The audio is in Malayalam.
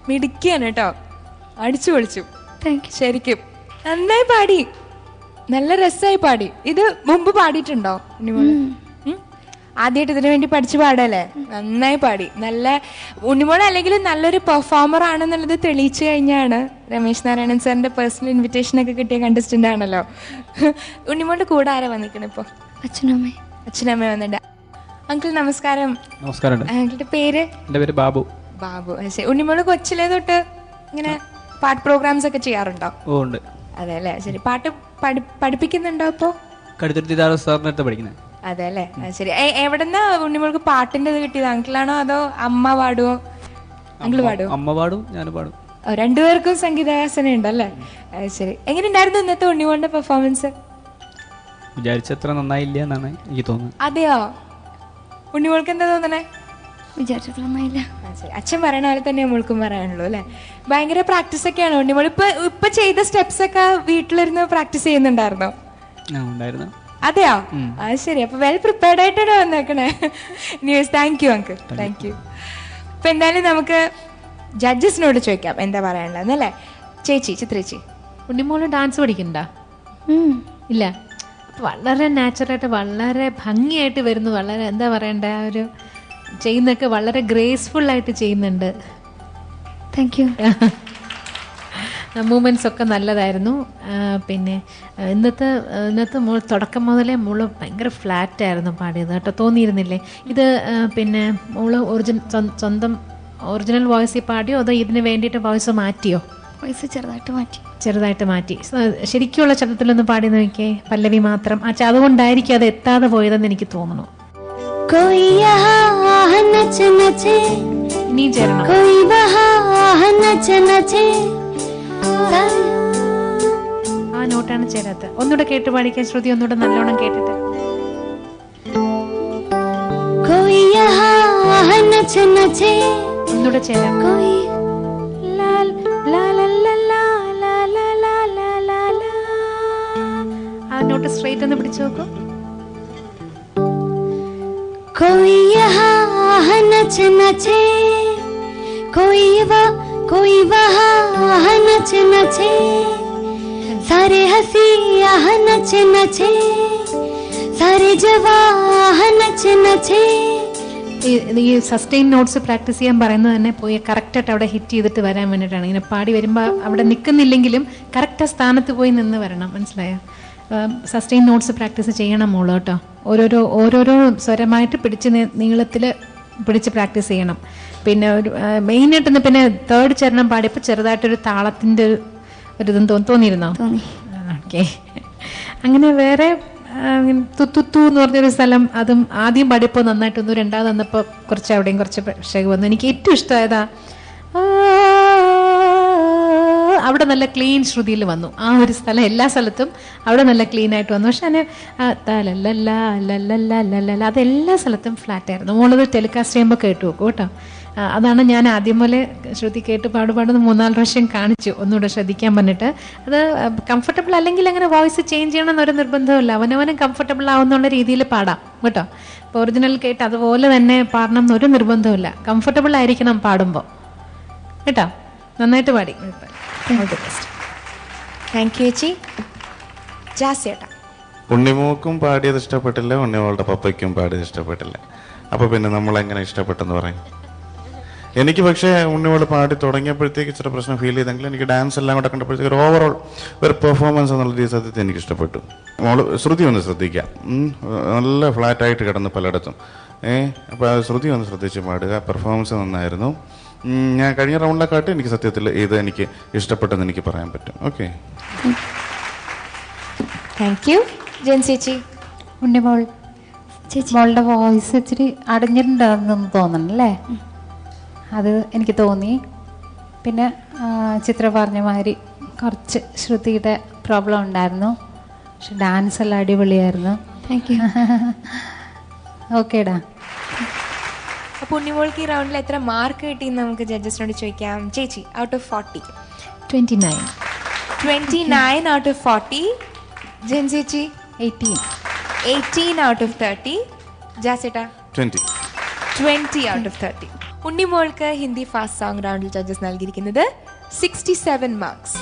മിടുക്കിയാണ് കേട്ടോ, അടിച്ചു പൊളിച്ചു. ശരിക്കും നന്നായി പാടി, നല്ല രസമായി പാടി. ഇത് മുമ്പ് പാടിയിട്ടുണ്ടോ ഉണ്ണിമോള്? ആദ്യമായിട്ട് ഇതിനു വേണ്ടി പഠിച്ചു പാടല്ലേ? നന്നായി പാടി. നല്ല ഉണ്ണിമോൾ അല്ലെങ്കിൽ നല്ലൊരു പെർഫോമർ ആണെന്നുള്ളത് തെളിയിച്ചു കഴിഞ്ഞാണ് രമേശ് നാരായണൻ സാറിന്റെ പേഴ്സണൽ ഇൻവിറ്റേഷൻ ഒക്കെ കിട്ടിയ കണ്ടസ്റ്റന്റ് ആണല്ലോ. ഉണ്ണിമോളുടെ കൂടെ ആരാ വന്നിരിക്കണം ഇപ്പൊ? അച്ഛനമ്മ വന്നിട്ടുണ്ട്. അങ്കിൾ നമസ്കാരം. നമസ്കാരം. അങ്കിളുടെ പേര്? എന്റെ പേര് ബാബു. ബാബു. ശരി. ഉണ്ണിമോള് കൊച്ചിലേ തൊട്ട് ഇങ്ങനെ പാട്ട് പ്രോഗ്രാംസ് ഒക്കെ ചെയ്യാറുണ്ടോ? ഓ ഉണ്ട്. അതെ അല്ലേ? ശരി. പാട്ട് പഠിപ്പിക്കുന്നുണ്ടോ ഇപ്പോ? കടുത്തുരുത്തി സാറിന്റെ അടുത്ത് പഠിക്കുന്നത്. അതെ അല്ലേ? ശരി. എവിടെന്നാ ഉണ്ണിമോൾക്ക് പാട്ടിന്റെ ഇത് കിട്ടിയത്? അങ്കിളാണോ അതോ അമ്മ പാടുവോ? അങ്കിള് പാടുവോ? അമ്മ പാടും, ഞാൻ പാടും. രണ്ടുപേർക്കും സംഗീതാസന ഉണ്ടല്ലേ? ശരി. എങ്ങനെയുണ്ടായിരുന്നു ഇന്നത്തെ ഉണ്ണിമോളുടെ പെർഫോമൻസ്? വിചാരിച്ചത്ര നന്നായില്ല എന്നാണ് എനിക്ക് തോന്നുന്നത്. അതെയോ? ഉണ്ണിമോൾക്ക് എന്താ തോന്നണേ? വിചാരിച്ചത്ര നന്നായില്ല. അച്ഛൻ പറയണ പോലെ തന്നെ നമ്മൾക്കും പറയാനുള്ളൂ അല്ലെ? ഭയങ്കര പ്രാക്ടീസ് ഒക്കെയാണ് ഉണ്ണിമോൾ. ഇപ്പൊ ചെയ്ത സ്റ്റെപ്സ് ഒക്കെ വീട്ടിലിരുന്ന് പ്രാക്ടീസ് ചെയ്യുന്നുണ്ടായിരുന്നോ? ഉണ്ടായിരുന്നു. അതെയോ? അത് ശരി. അപ്പൊ വെൽ പ്രിപ്പയർഡ് ആയിട്ടാണ് വന്നേക്കണേ. News. Thank you uncle, thank you. അപ്പൊ എന്തായാലും നമുക്ക് ജഡ്ജസിനോട് ചോദിക്കാം എന്താ പറയാനുള്ളതെന്നല്ലേ. ചേച്ചി, ചിത്രേച്ചി, ഉണ്ണിമോള് ഡാൻസ് പഠിക്കണ്ട? ഇല്ല. വളരെ നാച്ചുറലായിട്ട് വളരെ ഭംഗിയായിട്ട് വരുന്നു. വളരെ എന്താ പറയണ്ട, ഒരു ചെയ്യുന്നൊക്കെ വളരെ ഗ്രേസ്ഫുൾ ആയിട്ട് ചെയ്യുന്നുണ്ട്. Thank you. മൂമെൻറ്റ്സ് ഒക്കെ നല്ലതായിരുന്നു. പിന്നെ ഇന്നത്തെ മോൾ തുടക്കം മുതലേ മോള് ഭയങ്കര ഫ്ലാറ്റായിരുന്നു പാടിയത് കേട്ടോ, തോന്നിയിരുന്നില്ലേ? ഇത് പിന്നെ മോള് സ്വന്തം ഒറിജിനൽ വോയിസിൽ പാടിയോ അതോ ഇതിന് വേണ്ടിയിട്ട് വോയിസ് മാറ്റിയോ? വോയിസ് ചെറുതായിട്ട് മാറ്റി. ശരിക്കുള്ള ശബ്ദത്തിലൊന്ന് പാടി നോക്കിയേ, പല്ലവി മാത്രം. അതുകൊണ്ടായിരിക്കും അത് എത്താതെ പോയതെന്ന് എനിക്ക് തോന്നുന്നു. ഇനിയും ചേരണം. ആ നോട്ടാണ് ചേരാത്ത. ഒന്നുകൂടെ കേട്ട് പാടിക്കാൻ ശ്രുതി, ഒന്നുകൂടെ നല്ലോണം കേട്ടിട്ട്. ഒന്നുകൂടെ ചേരാം. ആ നോട്ട് സ്ട്രൈറ്റ് ഒന്ന് പിടിച്ചു നോക്കൂ. कोई यहाँ नच नचे, कोई वहाँ नच नचे, सारे हंसी यहाँ नच नचे, सारे जवान नच नचे. ഈ സസ്റ്റെയിൻ നോട്ട്സ് പ്രാക്ടീസ് ചെയ്യാൻ പറയുന്നത് തന്നെ പോയി കറക്റ്റായിട്ട് അവിടെ ഹിറ്റ് ചെയ്തിട്ട് വരാൻ വേണ്ടിയിട്ടാണ്. ഇങ്ങനെ പാടി വരുമ്പോൾ അവിടെ നിൽക്കുന്നില്ലെങ്കിലും കറക്റ്റ് ആ സ്ഥാനത്ത് പോയി നിന്ന് വരണം, മനസ്സിലായോ? സസ്റ്റെയിൻ നോട്ട്സ് പ്രാക്ടീസ് ചെയ്യണം മോള് കേട്ടോ. ഓരോരോ സ്വരമായിട്ട് പിടിച്ച് നീളത്തിൽ പിടിച്ച് പ്രാക്ടീസ് ചെയ്യണം. പിന്നെ ഒരു മെയിനായിട്ടൊന്ന് പിന്നെ തേർഡ് ചരണം പാടിയപ്പോൾ ചെറുതായിട്ടൊരു താളത്തിൻ്റെ ഒരു ഇതും തോന്നിയിരുന്നോ? ഓക്കെ. അങ്ങനെ വേറെ തുത്തുത്തു എന്ന് പറഞ്ഞൊരു സ്ഥലം, അതും ആദ്യം പാടിയപ്പോൾ നന്നായിട്ടൊന്നു, രണ്ടാമത് വന്നപ്പോൾ കുറച്ച് അവിടെയും കുറച്ച് പ്രശ്നം വന്നു. എനിക്ക് ഏറ്റവും ഇഷ്ടമായതാ അവിടെ നല്ല ക്ലീൻ ശ്രുതിയിൽ വന്നു. ആ ഒരു സ്ഥലം എല്ലാ സ്ഥലത്തും അവിടെ നല്ല ക്ലീൻ ആയിട്ട് വന്നു. പക്ഷെ അതിന് അതെല്ലാ സ്ഥലത്തും ഫ്ലാറ്റ് ആയിരുന്നു. മോളത് ടെലികാസ്റ്റ് ചെയ്യുമ്പോൾ കേട്ടു നോക്കൂ കേട്ടോ. അതാണ് ഞാൻ ആദ്യം പോലെ ശ്രുതി കേട്ട് പാടുപാടുന്ന് 3-4 പ്രാവശ്യം കാണിച്ചു, ഒന്നുകൂടെ ശ്രദ്ധിക്കാൻ പറഞ്ഞിട്ട്. അത് കംഫർട്ടബിൾ അല്ലെങ്കിൽ അങ്ങനെ വോയിസ് ചേഞ്ച് ചെയ്യണമെന്നൊരു നിർബന്ധമില്ല. അവനവനും കംഫർട്ടബിൾ ആവുന്നുള്ള രീതിയിൽ പാടാം കേട്ടോ. ഇപ്പോൾ ഒറിജിനൽ കേട്ട് അതുപോലെ തന്നെ പാടണം എന്നൊരു നിർബന്ധമില്ല. കംഫർട്ടബിൾ ആയിരിക്കണം പാടുമ്പോൾ കേട്ടോ. നന്നായിട്ട് പാടി. താങ്ക് യു ചേച്ചി. ജാസിയേട്ടാ. ഉണ്ണിമോക്കും പാടിയത് ഇഷ്ടപ്പെട്ടില്ല, ഉണ്ണിമോളുടെ പപ്പയ്ക്കും പാടിയത് ഇഷ്ടപ്പെട്ടില്ല. അപ്പോൾ പിന്നെ നമ്മൾ എങ്ങനെ ഇഷ്ടപ്പെട്ടെന്ന് പറയും? എനിക്ക് പക്ഷേ ഉണ്ണിമോൾ പാടി തുടങ്ങിയപ്പോഴത്തേക്ക് ഇച്ചിരി പ്രശ്നം ഫീൽ ചെയ്തെങ്കിലും എനിക്ക് ഡാൻസ് എല്ലാം കൂടെ കണ്ടപ്പോഴത്തേക്ക് ഒരു ഓവറോൾ ഒരു പെർഫോമൻസ് എന്നുള്ള രീതി സത്യത്തിൽ എനിക്ക് ഇഷ്ടപ്പെട്ടു. മോള് ശ്രുതി ഒന്ന് ശ്രദ്ധിക്കാം, നല്ല ഫ്ലാറ്റായിട്ട് കിടന്ന് പലയിടത്തും. അപ്പോൾ ശ്രുതി ഒന്ന് ശ്രദ്ധിച്ച് പാടുക. പെർഫോമൻസ് നന്നായിരുന്നു. ഞാൻ കഴിഞ്ഞ റൗണ്ടിനെക്കാട്ടും എനിക്ക് സത്യത്തിൽ ഇത് എനിക്ക് ഇഷ്ടപ്പെട്ടെന്ന് എനിക്ക് പറയാൻ പറ്റും. Okay, thank you. ജെൻസേച്ചി. ഉണ്ണിമോൾ മോളുടെ വോയിസ് ഇച്ചിരി അടഞ്ഞിട്ടുണ്ടാകുന്നെന്ന് തോന്നണം അല്ലേ? അത് എനിക്ക് തോന്നി. പിന്നെ ചിത്ര പറഞ്ഞ മാതിരി കുറച്ച് ശ്രുതിയുടെ പ്രോബ്ലം ഉണ്ടായിരുന്നു. പക്ഷെ ഡാൻസ് എല്ലാം അടിപൊളിയായിരുന്നു. Thank you. ഓക്കേടാ. അപ്പൊ ഉണ്ണിമോൾക്ക് ഈ റൗണ്ടിൽ എത്ര മാർക്ക് കിട്ടിയെന്ന് നമുക്ക് ജഡ്ജസിനോട് ചോദിക്കാം. ചേച്ചി, ഔട്ട് ഓഫ് 40? 29. 29 out of 40. ജെൻസേച്ചി? 18. 18 ഔട്ട് ഓഫ് 30. ജാസേട്ടാ? 20. 20 ഔട്ട് ഓഫ് 30. ഉണ്ണിമോൾക്ക് ഹിന്ദി ഫാസ്റ്റ് സോങ് റൗണ്ടിൽ ജഡ്ജസ് നൽകിയിരിക്കുന്നത് 67 മാർക്സ്.